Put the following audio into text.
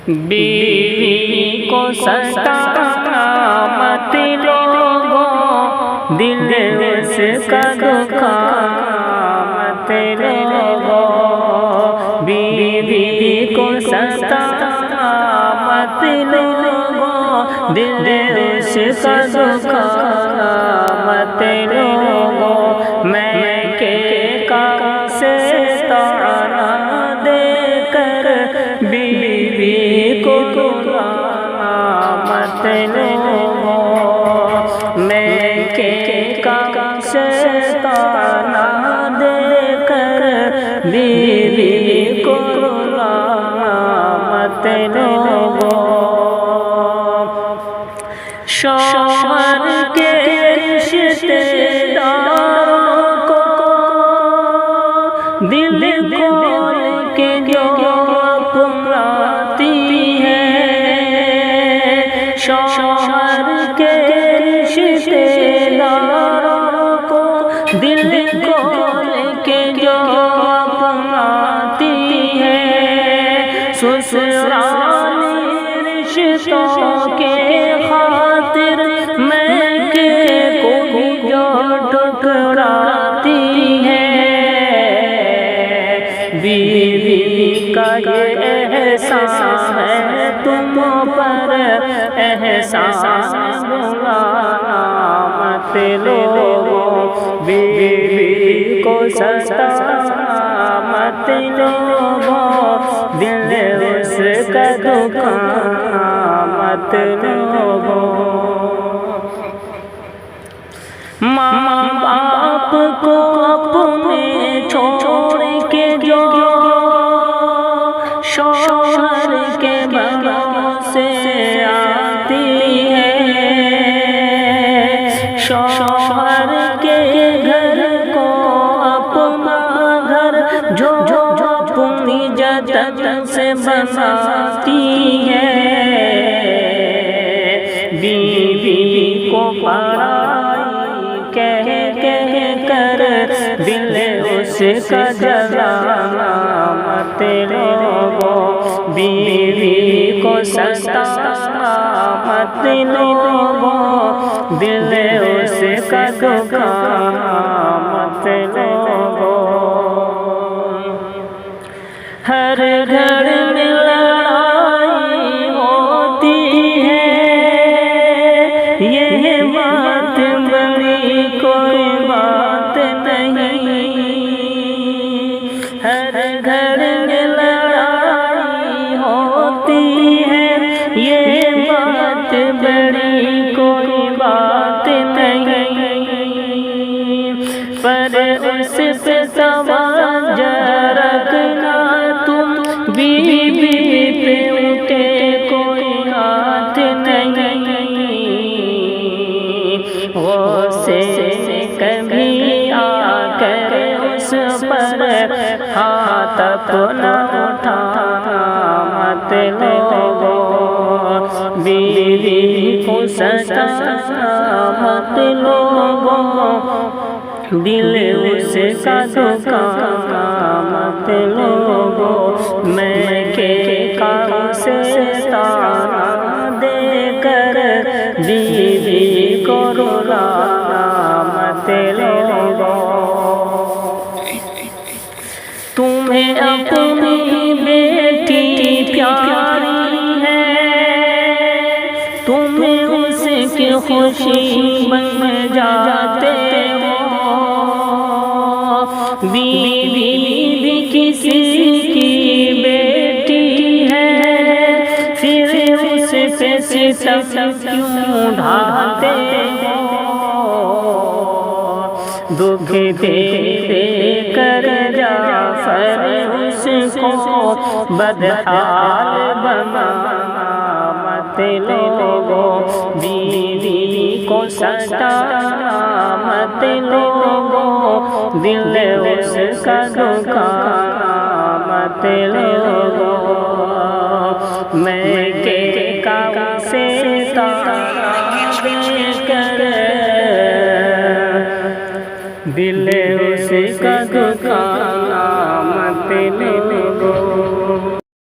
بیوی کو ستا مت لوگو، دل اس کا دکھا مت لوگو، بیوی کو ستا مت لوگو، دل اس کا دکھا مت لوگو، میں کے کام سے تانا دے کر بیوی کو رلانا مت لوگو، میں کے کام سے تانا دے کر بیوی کو رلانا مت لوگو، شوہر کے رشتے داروں کو دل کھول کے جو اپناتی ہے، شوہر کے رشتے داروں کو دل کھول کے جو اپناتی ہے، سسرالی رشتوں کے خاطر میں کے کو جو ٹکراتی ہے، بیوی کا یہ احساس ہے تم پر، احساس بھلانا مت لوگو، بیوی کو ستا مت لوگو، دل اس کا دکھانا مت لوگو، ماں باپ کو اپنے چھوڑ کے جو شوہر کے بھروسے آتی ہے، شوہر کے گھر کو اپنا گھر جو اپنی جدت سے بناتی ہے، بیوی کو پڑھائی کہہ کر دل اس کا جلانا مت لوگو، بیوی کو ستانا مت لوگو، دل اس کا دکھانا مت لوگو، ہر گھر میں لڑائی ہوتی ہے، یہ بات بڑی کوئی بات نہیں، ہر گھر میں لڑائی ہوتی ہے، یہ بات بڑی کوئی بات نہیں، پر اس پہ توجہ رکھنا تم، بیوی پہ اٹھے کوئی ہاتھ نہیں، غصے سے کبھی آ کر اس پر ہاتھ اپنا اٹھانا مت لوگو، بیوی کو ستانا مت لوگو، دل اس کا دکھانا مت لوگو، میں کے کام سے تانا دے کر بیوی کو رلانا مت لوگو، تمہیں اپنی بیٹی پیاری ہے، تمہیں اس کی خوشی بن جاتے ہو، بیوی بھی کسی کی بیٹی ہے، پھر اس پہ ستم کیوں ڈھاتے ہو، دکھ دے دے کر جعفر اس کو بدحال بنانا مت لوگو، بیوی کو ستانا مت لوگو، دل اس کا دکھانا مت لوگو، میں کے کام سے تانا دے کر دل